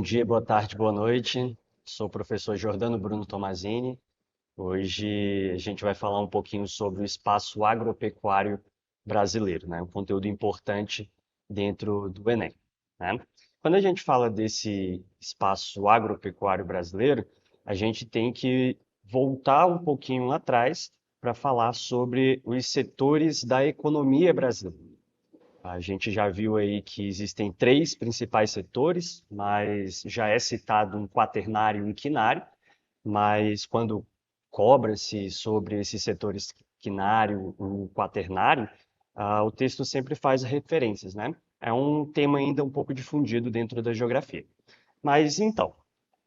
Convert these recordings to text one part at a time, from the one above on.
dia, boa tarde, boa noite. Sou o professor Jordano Bruno Tomazini. Hoje a gente vai falar um pouquinho sobre o espaço agropecuário brasileiro, né? Um conteúdo importante dentro do Enem, né? Quando a gente fala desse espaço agropecuário brasileiro, a gente tem que voltar um pouquinho atrás para falar sobre os setores da economia brasileira. A gente já viu aí que existem três principais setores, mas já é citado um quaternário e um quinário, mas quando cobra-se sobre esses setores quinário e quaternário, o texto sempre faz referências, né? É um tema ainda um pouco difundido dentro da geografia. Mas então,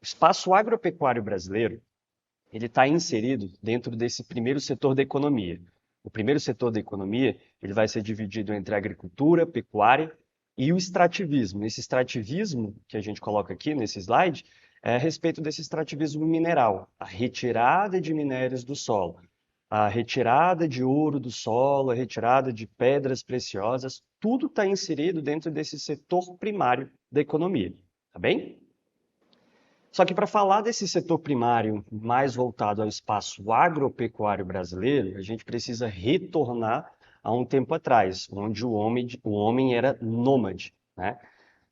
o espaço agropecuário brasileiro ele está inserido dentro desse primeiro setor da economia. O primeiro setor da economia ele vai ser dividido entre a agricultura, pecuária e o extrativismo. Esse extrativismo que a gente coloca aqui nesse slide é a respeito desse extrativismo mineral, a retirada de minérios do solo, a retirada de ouro do solo, a retirada de pedras preciosas, tudo está inserido dentro desse setor primário da economia, tá bem? Só que para falar desse setor primário mais voltado ao espaço agropecuário brasileiro, a gente precisa retornar a um tempo atrás, onde o homem era nômade, né?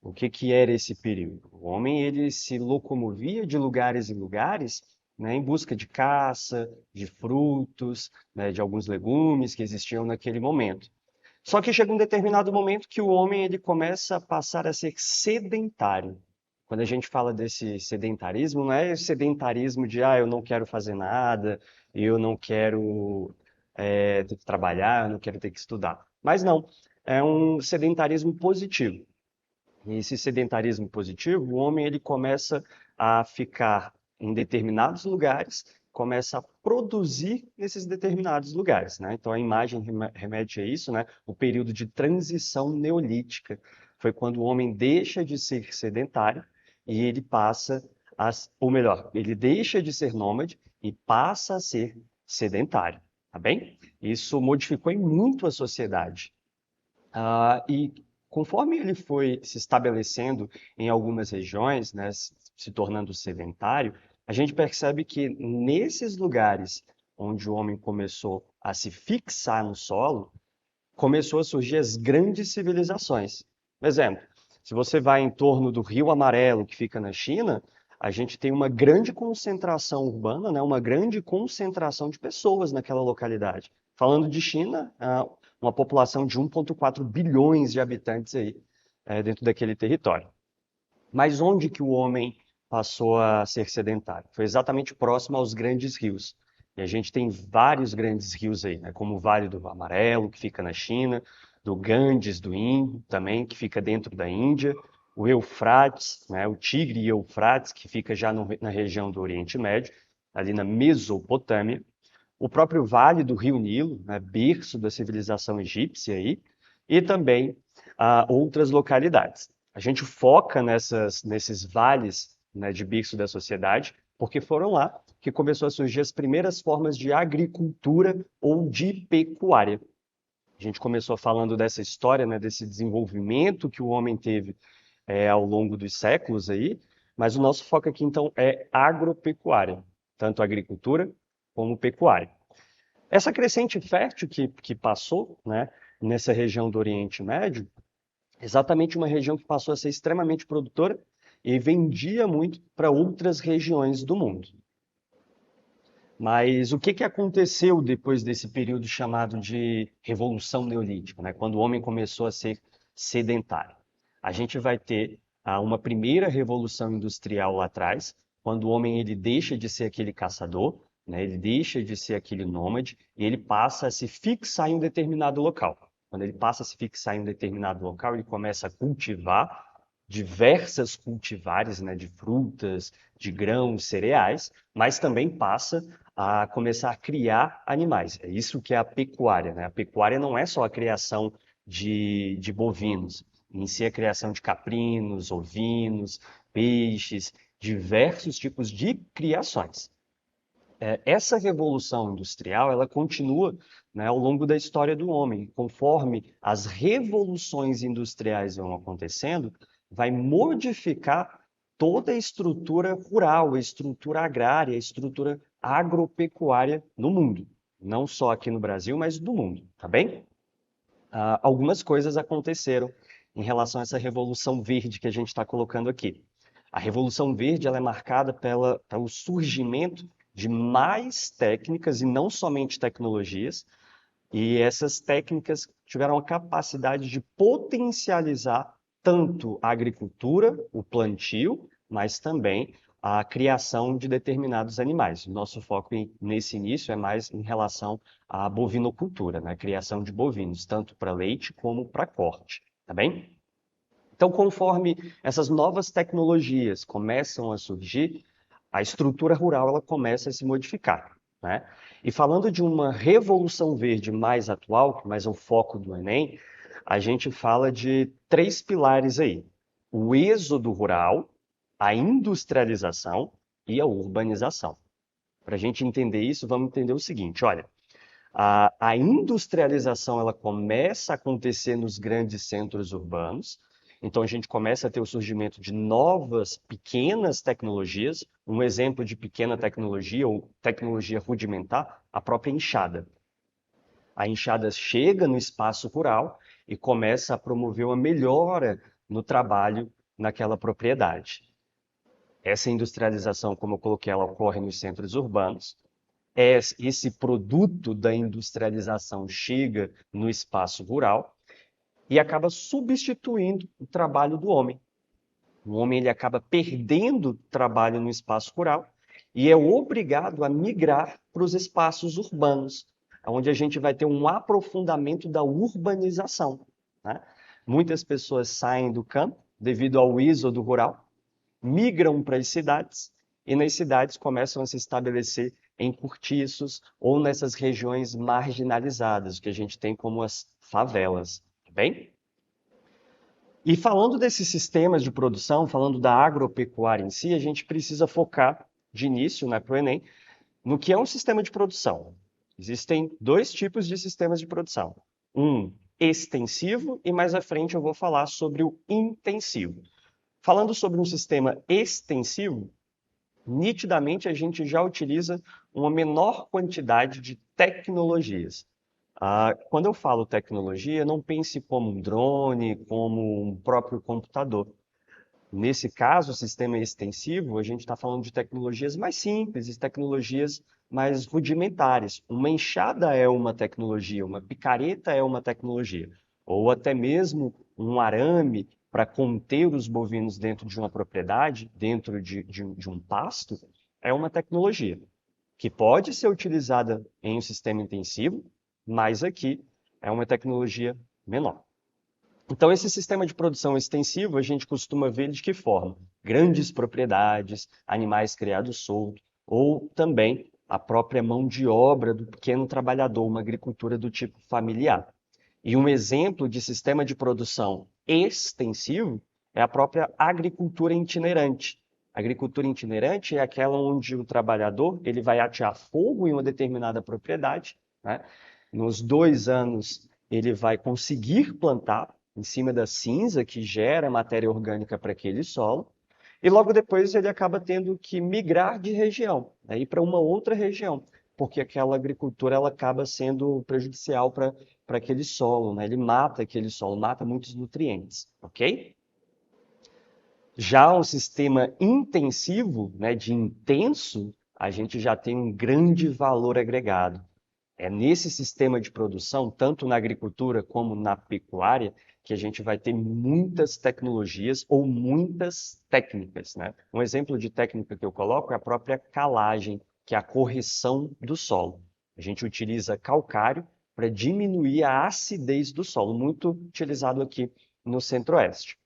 O que era esse período? O homem ele se locomovia de lugares em lugares, né, em busca de caça, de frutos, né, de alguns legumes que existiam naquele momento. Só que chega um determinado momento que o homem ele começa a passar a ser sedentário. Quando a gente fala desse sedentarismo, não é esse sedentarismo de eu não quero fazer nada, eu não quero ter que trabalhar, eu não quero ter que estudar. Mas não, é um sedentarismo positivo. E esse sedentarismo positivo, o homem ele começa a ficar em determinados lugares, começa a produzir nesses determinados lugares, né? Então a imagem remete a isso, né? O período de transição neolítica foi quando o homem deixa de ser sedentário e ele passa a, ou melhor, ele deixa de ser nômade e passa a ser sedentário, tá bem? Isso modificou em muito a sociedade. E conforme ele foi se estabelecendo em algumas regiões, né, se tornando sedentário, a gente percebe que nesses lugares onde o homem começou a se fixar no solo, começou a surgir as grandes civilizações. Por exemplo, se você vai em torno do Rio Amarelo, que fica na China, a gente tem uma grande concentração urbana, né, uma grande concentração de pessoas naquela localidade. Falando de China, uma população de 1,4 bilhões de habitantes aí, dentro daquele território. Mas onde que o homem passou a ser sedentário? Foi exatamente próximo aos grandes rios. E a gente tem vários grandes rios aí, né? Como o Vale do Amarelo, que fica na China, do Ganges, do Indo, também, que fica dentro da Índia, o Eufrates, né? O Tigre e Eufrates, que fica já na região do Oriente Médio, ali na Mesopotâmia, o próprio Vale do Rio Nilo, né? Berço da civilização egípcia aí, e também outras localidades. A gente foca nesses vales, né, de berço da sociedade, porque foram lá que começou a surgir as primeiras formas de agricultura ou de pecuária. A gente começou falando dessa história, né, desse desenvolvimento que o homem teve ao longo dos séculos aí, mas o nosso foco aqui então é agropecuária, tanto agricultura como pecuária. Essa crescente fértil que passou, né, nessa região do Oriente Médio, exatamente uma região que passou a ser extremamente produtora e vendia muito para outras regiões do mundo. Mas o que aconteceu depois desse período chamado de Revolução Neolítica, né? Quando o homem começou a ser sedentário? A gente vai ter uma primeira revolução industrial lá atrás, quando o homem ele deixa de ser aquele caçador, né? Ele deixa de ser aquele nômade e ele passa a se fixar em um determinado local. Quando ele passa a se fixar em um determinado local, ele começa a cultivar diversas cultivares, né, de frutas, de grãos, cereais, mas também passa a começar a criar animais. É isso que é a pecuária, né? A pecuária não é só a criação de bovinos, em si a criação de caprinos, ovinos, peixes, diversos tipos de criações. Essa revolução industrial, ela continua, né, ao longo da história do homem. Conforme as revoluções industriais vão acontecendo, vai modificar toda a estrutura rural, a estrutura agrária, a estrutura agropecuária no mundo. Não só aqui no Brasil, mas do mundo, tá bem? Algumas coisas aconteceram em relação a essa revolução verde que a gente está colocando aqui. A revolução verde ela é marcada pelo surgimento de mais técnicas e não somente tecnologias, e essas técnicas tiveram a capacidade de potencializar tanto a agricultura, o plantio, mas também a criação de determinados animais. O nosso foco nesse início é mais em relação à bovinocultura, né? A criação de bovinos, tanto para leite como para corte, tá bem? Então, conforme essas novas tecnologias começam a surgir, a estrutura rural ela começa a se modificar, né? E falando de uma revolução verde mais atual, que mais é o foco do Enem, a gente fala de três pilares aí: o êxodo rural, a industrialização e a urbanização. Para a gente entender isso, vamos entender o seguinte: olha, a industrialização ela começa a acontecer nos grandes centros urbanos. Então a gente começa a ter o surgimento de novas pequenas tecnologias. Um exemplo de pequena tecnologia ou tecnologia rudimentar, a própria enxada. A enxada chega no espaço rural e começa a promover uma melhora no trabalho naquela propriedade. Essa industrialização, como eu coloquei, ela ocorre nos centros urbanos. Esse produto da industrialização chega no espaço rural e acaba substituindo o trabalho do homem. O homem ele acaba perdendo trabalho no espaço rural e é obrigado a migrar para os espaços urbanos, onde a gente vai ter um aprofundamento da urbanização, né? Muitas pessoas saem do campo devido ao êxodo rural, migram para as cidades e nas cidades começam a se estabelecer em cortiços ou nessas regiões marginalizadas, que a gente tem como as favelas, tá bem? E falando desses sistemas de produção, falando da agropecuária em si, a gente precisa focar de início, né, para o Enem, no que é um sistema de produção. Existem dois tipos de sistemas de produção. Um extensivo e mais à frente eu vou falar sobre o intensivo. Falando sobre um sistema extensivo, nitidamente a gente já utiliza uma menor quantidade de tecnologias. Quando eu falo tecnologia, não pense como um drone, como um próprio computador. Nesse caso, o sistema extensivo, a gente está falando de tecnologias mais simples, de tecnologias mais rudimentares. Uma enxada é uma tecnologia, uma picareta é uma tecnologia, ou até mesmo um arame para conter os bovinos dentro de uma propriedade, dentro de um pasto, é uma tecnologia que pode ser utilizada em um sistema intensivo, mas aqui é uma tecnologia menor. Então, esse sistema de produção extensivo, a gente costuma ver de que forma? Grandes propriedades, animais criados soltos, ou também a própria mão de obra do pequeno trabalhador, uma agricultura do tipo familiar. E um exemplo de sistema de produção extensivo é a própria agricultura itinerante. A agricultura itinerante é aquela onde o trabalhador ele vai atear fogo em uma determinada propriedade, né? Nos 2 anos ele vai conseguir plantar em cima da cinza que gera matéria orgânica para aquele solo, e logo depois ele acaba tendo que migrar de região, né, ir para uma outra região, porque aquela agricultura ela acaba sendo prejudicial para aquele solo, né? Ele mata aquele solo, mata muitos nutrientes, ok? Já um sistema intensivo, né, de intenso, a gente já tem um grande valor agregado. É nesse sistema de produção, tanto na agricultura como na pecuária, que a gente vai ter muitas tecnologias ou muitas técnicas, né? Um exemplo de técnica que eu coloco é a própria calagem, que é a correção do solo. A gente utiliza calcário para diminuir a acidez do solo, muito utilizado aqui no Centro-Oeste.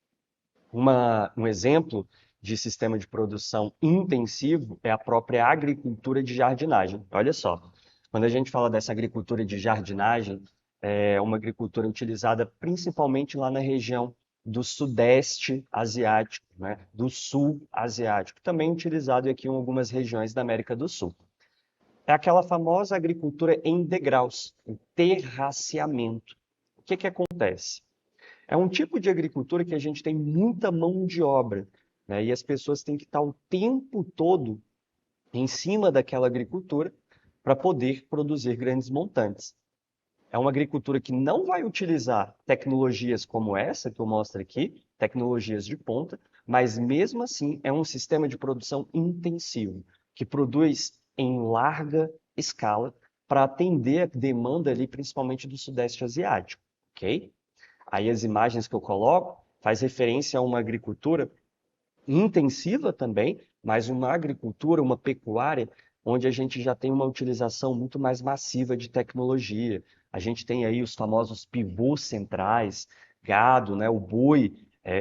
Um exemplo de sistema de produção intensivo é a própria agricultura de jardinagem. Olha só, quando a gente fala dessa agricultura de jardinagem, é uma agricultura utilizada principalmente lá na região do Sudeste Asiático, né? Do Sul Asiático, também utilizado aqui em algumas regiões da América do Sul. É aquela famosa agricultura em degraus, o terraceamento. O que que acontece? É um tipo de agricultura que a gente tem muita mão de obra, né? E as pessoas têm que estar o tempo todo em cima daquela agricultura para poder produzir grandes montantes. É uma agricultura que não vai utilizar tecnologias como essa que eu mostro aqui, tecnologias de ponta, mas mesmo assim é um sistema de produção intensivo, que produz em larga escala para atender a demanda ali, principalmente do Sudeste Asiático, ok? Aí as imagens que eu coloco faz referência a uma agricultura intensiva também, mas uma agricultura, uma pecuária, onde a gente já tem uma utilização muito mais massiva de tecnologia. A gente tem aí os famosos pivôs centrais, gado, né, o boi,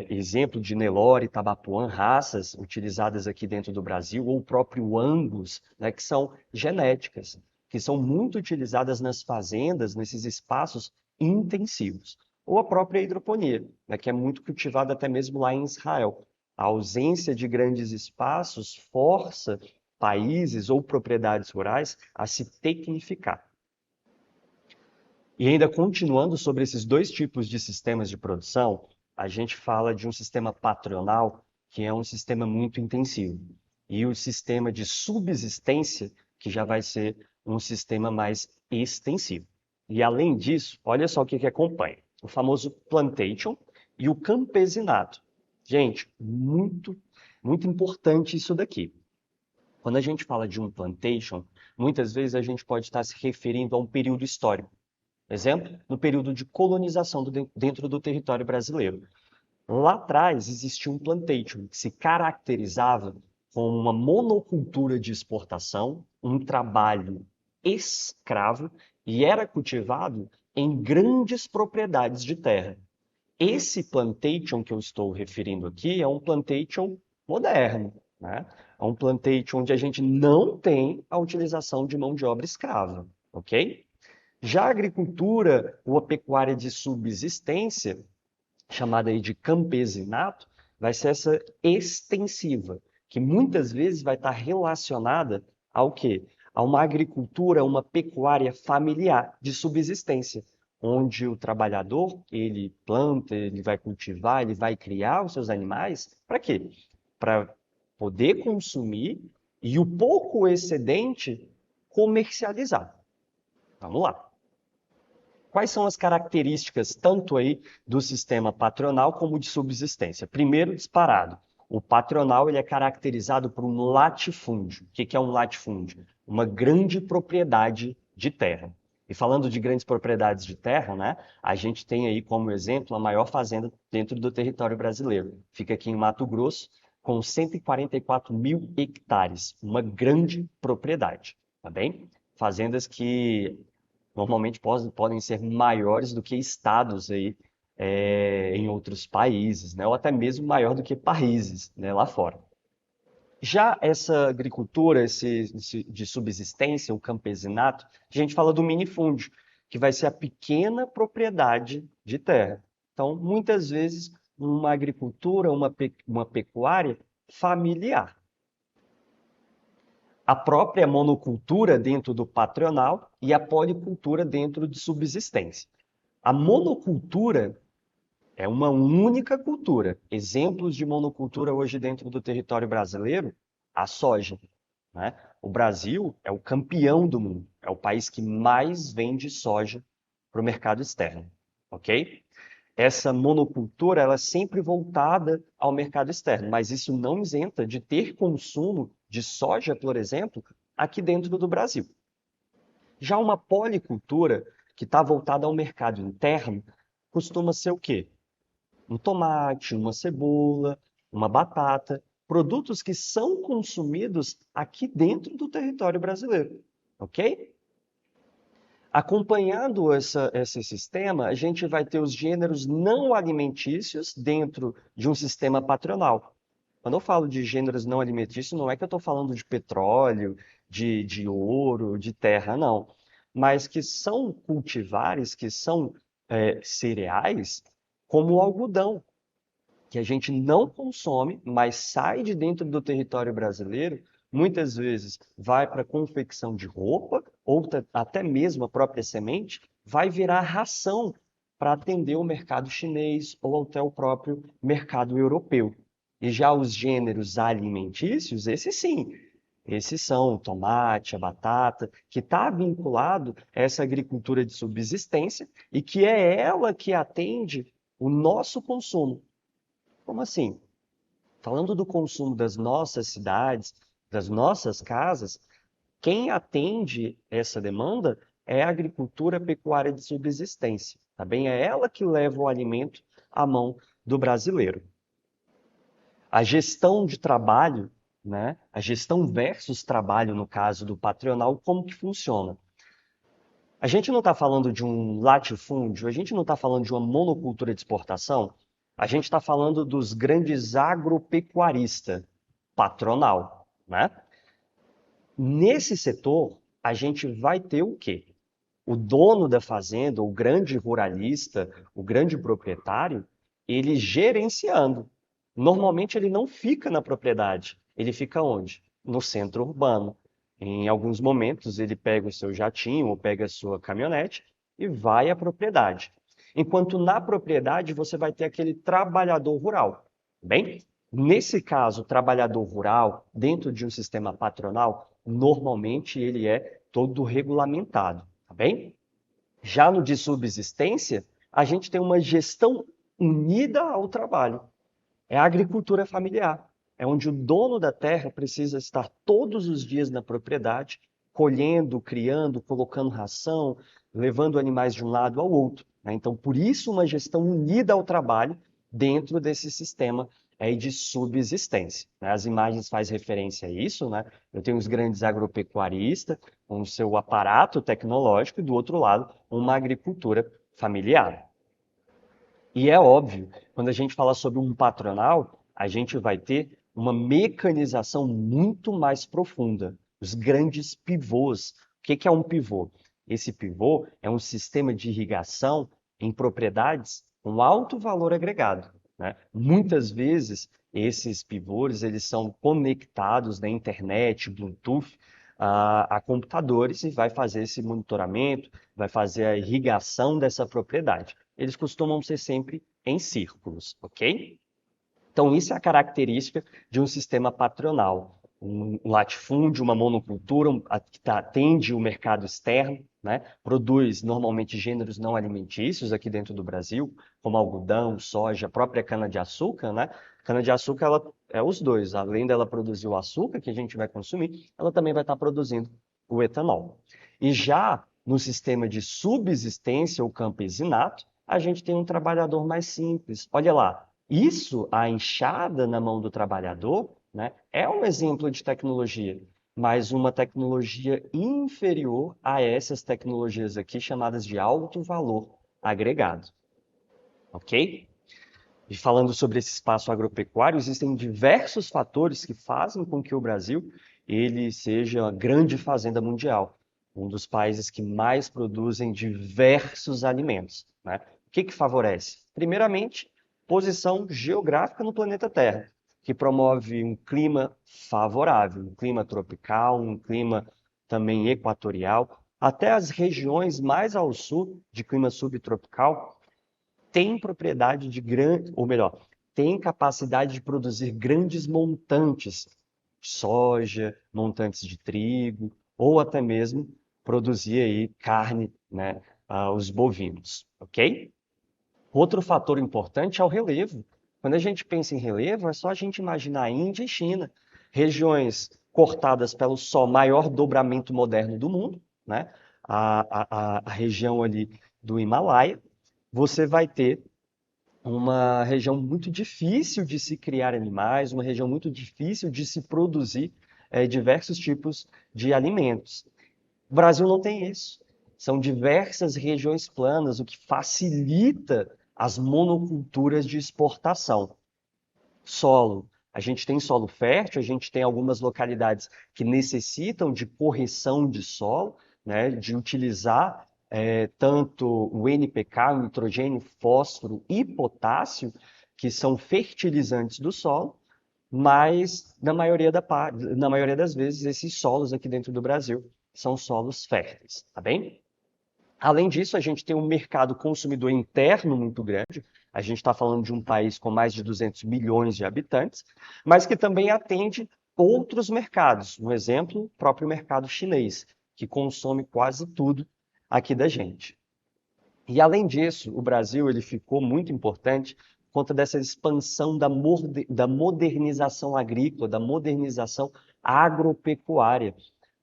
exemplo de Nelore, Tabapuã, raças utilizadas aqui dentro do Brasil, ou o próprio Angus, né, que são genéticas, que são muito utilizadas nas fazendas, nesses espaços intensivos. Ou a própria hidroponia, né, que é muito cultivada até mesmo lá em Israel. A ausência de grandes espaços força países ou propriedades rurais a se tecnificar. E ainda continuando sobre esses dois tipos de sistemas de produção, a gente fala de um sistema patronal, que é um sistema muito intensivo, e o sistema de subsistência, que já vai ser um sistema mais extensivo. E além disso, olha só o que acompanha: o famoso plantation e o campesinato. Gente, muito importante isso daqui. Quando a gente fala de um plantation, muitas vezes a gente pode estar se referindo a um período histórico. Exemplo, no período de colonização dentro do território brasileiro. Lá atrás existia um plantation que se caracterizava com uma monocultura de exportação, um trabalho escravo e era cultivado em grandes propriedades de terra. Esse plantation que eu estou referindo aqui é um plantation moderno, né? É um plantation onde a gente não tem a utilização de mão de obra escrava, ok? Já a agricultura ou a pecuária de subsistência, chamada aí de campesinato, vai ser essa extensiva, que muitas vezes vai estar relacionada ao quê? A uma agricultura, uma pecuária familiar de subsistência, onde o trabalhador, ele planta, ele vai cultivar, ele vai criar os seus animais, para quê? Para poder consumir e o pouco excedente comercializar. Vamos lá. Quais são as características tanto aí do sistema patronal como de subsistência? Primeiro, disparado. O patronal ele é caracterizado por um latifúndio. O que é um latifúndio? Uma grande propriedade de terra. E falando de grandes propriedades de terra, né, a gente tem aí como exemplo a maior fazenda dentro do território brasileiro. Fica aqui em Mato Grosso, com 144 mil hectares. Uma grande propriedade, tá bem? Fazendas que normalmente podem ser maiores do que estados aí, em outros países, né? Ou até mesmo maior do que países, né, lá fora. Já essa agricultura, de subsistência, o campesinato, a gente fala do minifúndio, que vai ser a pequena propriedade de terra. Então, muitas vezes, uma agricultura, uma pecuária familiar. A própria monocultura dentro do patronal e a policultura dentro de subsistência. A monocultura é uma única cultura. Exemplos de monocultura hoje dentro do território brasileiro, a soja, né? O Brasil é o campeão do mundo, é o país que mais vende soja para o mercado externo, ok? Essa monocultura ela é sempre voltada ao mercado externo, mas isso não isenta de ter consumo de soja, por exemplo, aqui dentro do Brasil. Já uma policultura que está voltada ao mercado interno costuma ser o quê? Um tomate, uma cebola, uma batata, produtos que são consumidos aqui dentro do território brasileiro, ok? Acompanhando esse sistema, a gente vai ter os gêneros não alimentícios dentro de um sistema patronal. Quando eu falo de gêneros não alimentícios, não é que eu estou falando de petróleo, de ouro, de terra, não. Mas que são cultivares, que são cereais, como o algodão, que a gente não consome, mas sai de dentro do território brasileiro, muitas vezes vai para a confecção de roupa, ou até mesmo a própria semente, vai virar ração para atender o mercado chinês ou até o próprio mercado europeu. E já os gêneros alimentícios, esses sim, esses são o tomate, a batata, que está vinculado a essa agricultura de subsistência e que é ela que atende o nosso consumo. Como assim? Falando do consumo das nossas cidades, das nossas casas, quem atende essa demanda é a agricultura pecuária de subsistência, tá bem? É ela que leva o alimento à mão do brasileiro. A gestão de trabalho, né? A gestão versus trabalho, no caso do patronal, como que funciona? A gente não está falando de um latifúndio, a gente não está falando de uma monocultura de exportação, a gente está falando dos grandes agropecuaristas, patronal, né? Nesse setor, a gente vai ter o quê? O dono da fazenda, o grande ruralista, o grande proprietário, ele gerenciando. Normalmente ele não fica na propriedade, ele fica onde? No centro urbano. Em alguns momentos ele pega o seu jatinho ou pega a sua caminhonete e vai à propriedade. Enquanto na propriedade você vai ter aquele trabalhador rural. Bem, nesse caso, o trabalhador rural, dentro de um sistema patronal, normalmente ele é todo regulamentado, tá bem? Já no de subsistência, a gente tem uma gestão unida ao trabalho. É a agricultura familiar. É onde o dono da terra precisa estar todos os dias na propriedade, colhendo, criando, colocando ração, levando animais de um lado ao outro, né? Então, por isso, uma gestão unida ao trabalho dentro desse sistema aí de subsistência, né? As imagens fazem referência a isso, né? Eu tenho os grandes agropecuaristas com o seu aparato tecnológico e, do outro lado, uma agricultura familiar. E é óbvio, quando a gente fala sobre um patronal, a gente vai ter uma mecanização muito mais profunda. Os grandes pivôs. O que é um pivô? Esse pivô é um sistema de irrigação em propriedades com alto valor agregado, né? Muitas vezes, esses pivôs eles são conectados na internet, Bluetooth, a computadores e vai fazer esse monitoramento, vai fazer a irrigação dessa propriedade. Eles costumam ser sempre em círculos, ok? Então, isso é a característica de um sistema patronal. Um latifúndio, uma monocultura que atende o mercado externo, né? Produz normalmente gêneros não alimentícios aqui dentro do Brasil, como algodão, soja, a própria cana-de-açúcar, né? Cana-de-açúcar, ela é os dois. Além dela produzir o açúcar que a gente vai consumir, ela também vai estar produzindo o etanol. E já no sistema de subsistência ou campesinato, a gente tem um trabalhador mais simples. Olha lá, isso, a enxada na mão do trabalhador, né, é um exemplo de tecnologia, mas uma tecnologia inferior a essas tecnologias aqui chamadas de alto valor agregado, ok? E falando sobre esse espaço agropecuário, existem diversos fatores que fazem com que o Brasil ele seja a grande fazenda mundial, um dos países que mais produzem diversos alimentos, né? O que que favorece? Primeiramente, posição geográfica no planeta Terra, que promove um clima favorável, um clima tropical, um clima também equatorial. Até as regiões mais ao sul, de clima subtropical, tem propriedade de grande, ou melhor, tem capacidade de produzir grandes montantes de soja, montantes de trigo, ou até mesmo produzir aí carne, né, os bovinos, ok? Outro fator importante é o relevo. Quando a gente pensa em relevo, é só a gente imaginar a Índia e China, regiões cortadas pelo sol, maior dobramento moderno do mundo, né? A região ali do Himalaia, você vai ter uma região muito difícil de se criar animais, uma região muito difícil de se produzir diversos tipos de alimentos. O Brasil não tem isso. São diversas regiões planas, o que facilita as monoculturas de exportação. Solo. A gente tem solo fértil, a gente tem algumas localidades que necessitam de correção de solo, né, de utilizar tanto o NPK, o nitrogênio, fósforo e potássio, que são fertilizantes do solo, mas na maioria das vezes esses solos aqui dentro do Brasil são solos férteis, tá bem? Além disso, a gente tem um mercado consumidor interno muito grande. A gente está falando de um país com mais de 200 milhões de habitantes, mas que também atende outros mercados. Um exemplo, o próprio mercado chinês, que consome quase tudo aqui da gente. E além disso, o Brasil ele ficou muito importante por conta dessa expansão da modernização agrícola, da modernização agropecuária.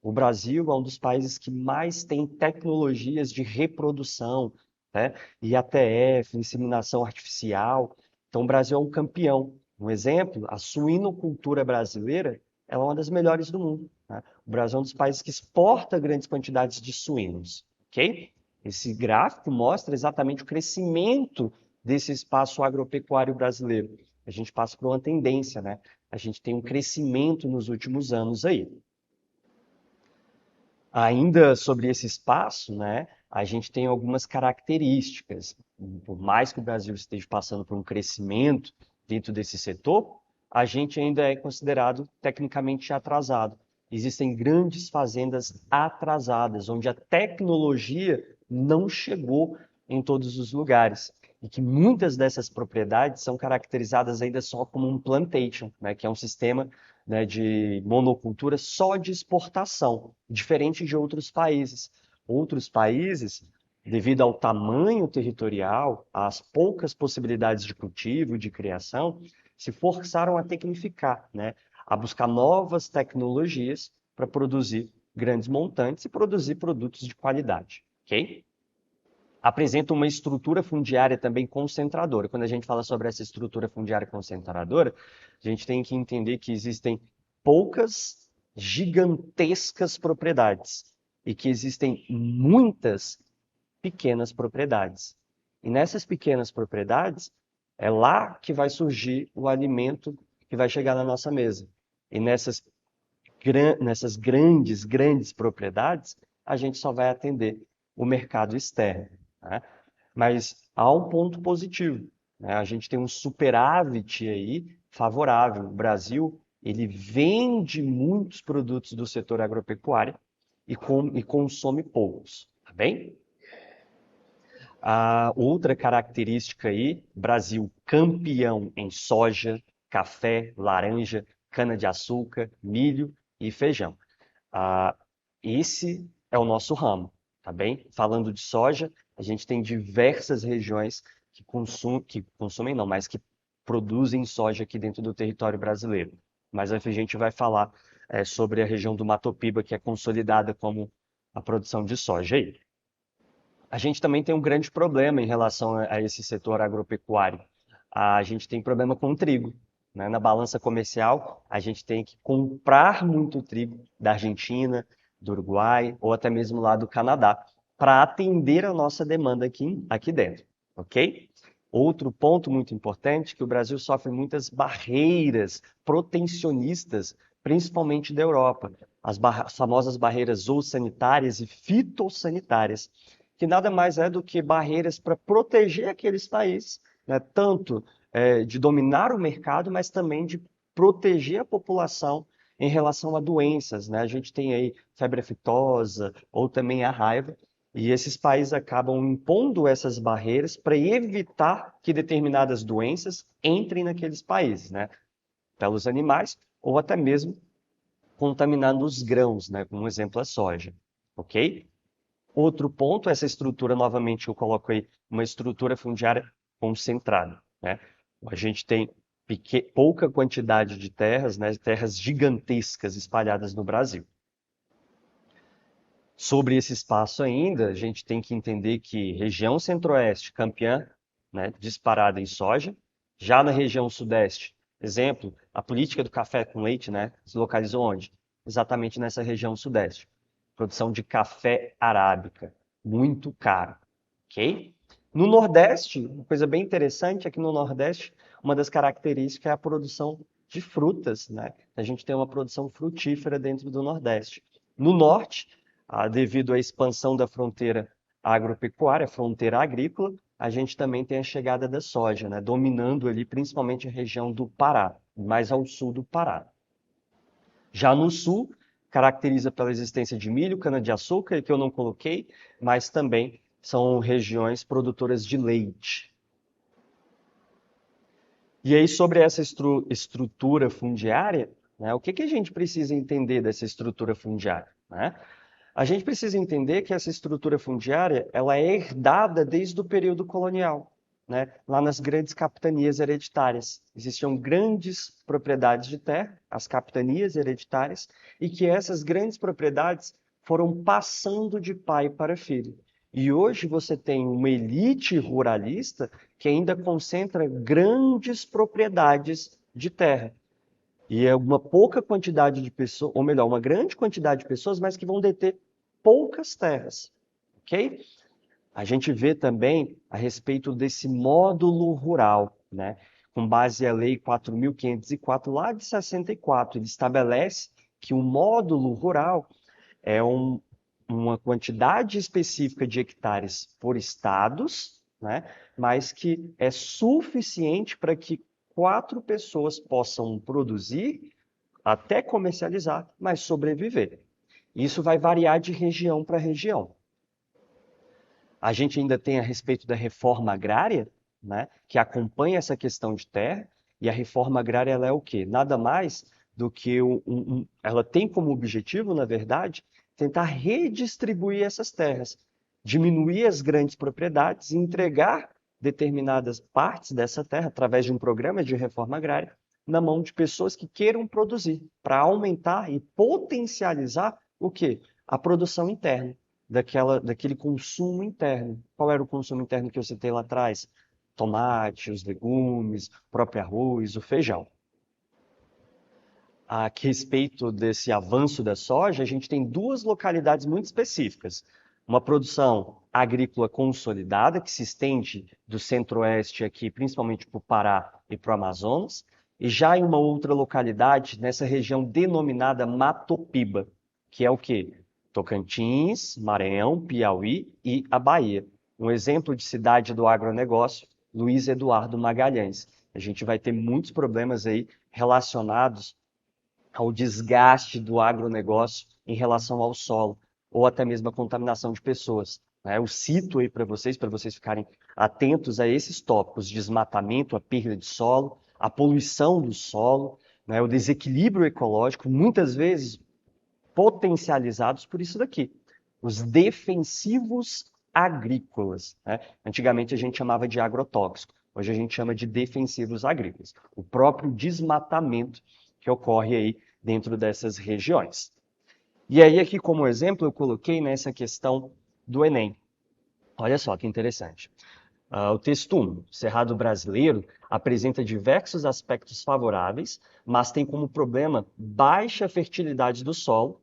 O Brasil é um dos países que mais tem tecnologias de reprodução, né? IATF, inseminação artificial. Então, o Brasil é um campeão. Um exemplo, a suinocultura brasileira é uma das melhores do mundo, né? O Brasil é um dos países que exporta grandes quantidades de suínos, ok? Esse gráfico mostra exatamente o crescimento desse espaço agropecuário brasileiro. A gente passa por uma tendência, né? A gente tem um crescimento nos últimos anos aí. Ainda sobre esse espaço, né, a gente tem algumas características. Por mais que o Brasil esteja passando por um crescimento dentro desse setor, a gente ainda é considerado tecnicamente atrasado. Existem grandes fazendas atrasadas, onde a tecnologia não chegou em todos os lugares. E que muitas dessas propriedades são caracterizadas ainda só como um plantation, né, que é um sistema, né, de monocultura só de exportação, diferente de outros países. Outros países, devido ao tamanho territorial, às poucas possibilidades de cultivo, de criação, se forçaram a tecnificar, né, a buscar novas tecnologias para produzir grandes montantes e produzir produtos de qualidade, ok? Apresenta uma estrutura fundiária também concentradora. Quando a gente fala sobre essa estrutura fundiária concentradora, a gente tem que entender que existem poucas gigantescas propriedades e que existem muitas pequenas propriedades. E nessas pequenas propriedades, é lá que vai surgir o alimento que vai chegar na nossa mesa. E nessas grandes propriedades, a gente só vai atender o mercado externo, né? Mas há um ponto positivo, né? A gente tem um superávit aí favorável. O Brasil, ele vende muitos produtos do setor agropecuário e consome poucos, tá bem? A outra característica aí, Brasil campeão em soja, café, laranja, cana-de-açúcar, milho e feijão. Ah, esse é o nosso ramo, tá bem? Falando de soja, a gente tem diversas regiões que consumem não, mas que produzem soja aqui dentro do território brasileiro. Mas a gente vai falar sobre a região do Mato Piba, que é consolidada como a produção de soja aí. A gente também tem um grande problema em relação a esse setor agropecuário. A gente tem problema com o trigo, né? Na balança comercial, a gente tem que comprar muito trigo da Argentina, do Uruguai ou até mesmo lá do Canadá para atender a nossa demanda aqui dentro, ok? Outro ponto muito importante é que o Brasil sofre muitas barreiras protecionistas, principalmente da Europa. As famosas barreiras zoossanitárias e fitossanitárias, que nada mais é do que barreiras para proteger aqueles países, né, tanto de dominar o mercado, mas também de proteger a população em relação a doenças, né? A gente tem aí febre aftosa ou também a raiva, e esses países acabam impondo essas barreiras para evitar que determinadas doenças entrem naqueles países, né? Pelos animais ou até mesmo contaminando os grãos, né? Como um exemplo a soja, ok? Outro ponto, essa estrutura, novamente, eu coloco aí uma estrutura fundiária concentrada, né? A gente tem pouca quantidade de terras, né? Terras gigantescas espalhadas no Brasil. Sobre esse espaço ainda, a gente tem que entender que região centro-oeste, campeã, né, disparada em soja. Já na região sudeste, exemplo, a política do café com leite, né, se localizou onde? Exatamente nessa região sudeste. Produção de café arábica, muito caro, ok? No Nordeste, uma coisa bem interessante é que no Nordeste, uma das características é a produção de frutas, né? A gente tem uma produção frutífera dentro do Nordeste. No Norte, devido à expansão da fronteira agropecuária, fronteira agrícola, a gente também tem a chegada da soja, né, dominando ali principalmente a região do Pará, mais ao sul do Pará. Já no sul, caracteriza pela existência de milho, cana-de-açúcar, que eu não coloquei, mas também são regiões produtoras de leite. E aí, sobre essa estrutura fundiária, né, o que que a gente precisa entender dessa estrutura fundiária, né? A gente precisa entender que essa estrutura fundiária ela é herdada desde o período colonial, né? Lá nas grandes capitanias hereditárias. Existiam grandes propriedades de terra, as capitanias hereditárias, e que essas grandes propriedades foram passando de pai para filho. E hoje você tem uma elite ruralista que ainda concentra grandes propriedades de terra. E é uma pouca quantidade de pessoas, ou melhor, uma grande quantidade de pessoas, mas que vão deter poucas terras, ok? A gente vê também a respeito desse módulo rural, né? Com base na Lei 4.504, lá de 64, ele estabelece que o módulo rural é uma quantidade específica de hectares por estados, né? Mas que é suficiente para que 4 pessoas possam produzir, até comercializar, mas sobreviver. Isso vai variar de região para região. A gente ainda tem a respeito da reforma agrária, né, que acompanha essa questão de terra, e a reforma agrária ela é o quê? Nada mais do que ela tem como objetivo, na verdade, tentar redistribuir essas terras, diminuir as grandes propriedades e entregar determinadas partes dessa terra, através de um programa de reforma agrária, na mão de pessoas que queiram produzir, para aumentar e potencializar o quê? A produção interna daquele consumo interno. Qual era o consumo interno que eu citei lá atrás? Tomate, os legumes, o próprio arroz, o feijão. A respeito desse avanço da soja, a gente tem 2 localidades muito específicas. Uma produção agrícola consolidada, que se estende do centro-oeste aqui, principalmente para o Pará e para o Amazonas, e já em uma outra localidade, nessa região denominada Matopiba, que é o quê? Tocantins, Maranhão, Piauí e a Bahia. Um exemplo de cidade do agronegócio, Luiz Eduardo Magalhães. A gente vai ter muitos problemas aí relacionados ao desgaste do agronegócio em relação ao solo, ou até mesmo a contaminação de pessoas, né? Eu cito aí para vocês ficarem atentos a esses tópicos: desmatamento, a perda de solo, a poluição do solo, né? O desequilíbrio ecológico, muitas vezes potencializados por isso daqui, os defensivos agrícolas, né? Antigamente a gente chamava de agrotóxico, hoje a gente chama de defensivos agrícolas. O próprio desmatamento que ocorre aí dentro dessas regiões. E aí aqui como exemplo eu coloquei nessa questão do Enem. Olha só que interessante. O texto 1, Cerrado Brasileiro, apresenta diversos aspectos favoráveis, mas tem como problema baixa fertilidade do solo,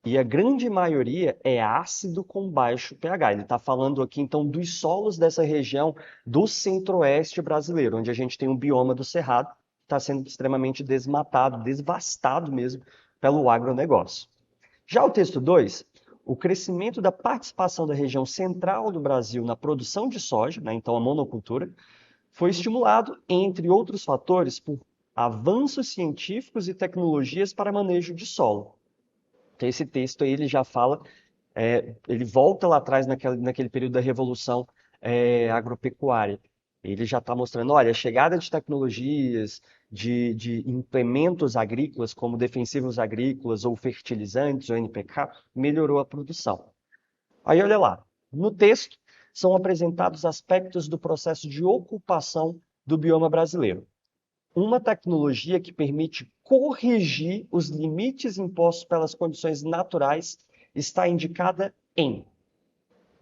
e a grande maioria é ácido com baixo pH. Ele está falando aqui, então, dos solos dessa região do centro-oeste brasileiro, onde a gente tem um bioma do Cerrado, que está sendo extremamente desmatado, devastado mesmo, pelo agronegócio. Já o texto 2, o crescimento da participação da região central do Brasil na produção de soja, né, então a monocultura, foi estimulado, entre outros fatores, por avanços científicos e tecnologias para manejo de solo. Então, esse texto aí ele já fala, ele volta lá atrás naquele período da revolução agropecuária. Ele já está mostrando, olha, a chegada de tecnologias, de implementos agrícolas, como defensivos agrícolas ou fertilizantes, ou NPK, melhorou a produção. Aí, olha lá, no texto são apresentados aspectos do processo de ocupação do bioma brasileiro. Uma tecnologia que permite corrigir os limites impostos pelas condições naturais está indicada em.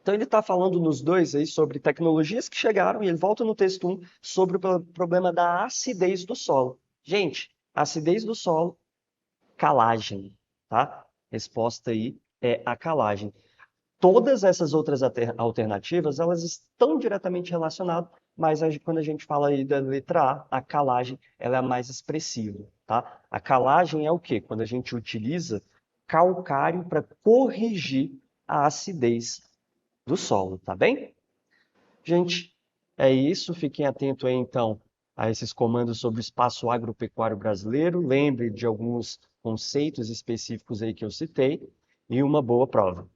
Então ele está falando nos dois aí sobre tecnologias que chegaram e ele volta no texto 1 sobre o problema da acidez do solo. Gente, acidez do solo, calagem, tá? Resposta aí é a calagem. Todas essas outras alternativas, elas estão diretamente relacionadas, mas quando a gente fala aí da letra A calagem, ela é a mais expressiva, tá? A calagem é o quê? Quando a gente utiliza calcário para corrigir a acidez do solo, tá bem? Gente, é isso. Fiquem atentos aí, então, a esses comandos sobre o espaço agropecuário brasileiro. Lembre de alguns conceitos específicos aí que eu citei e uma boa prova.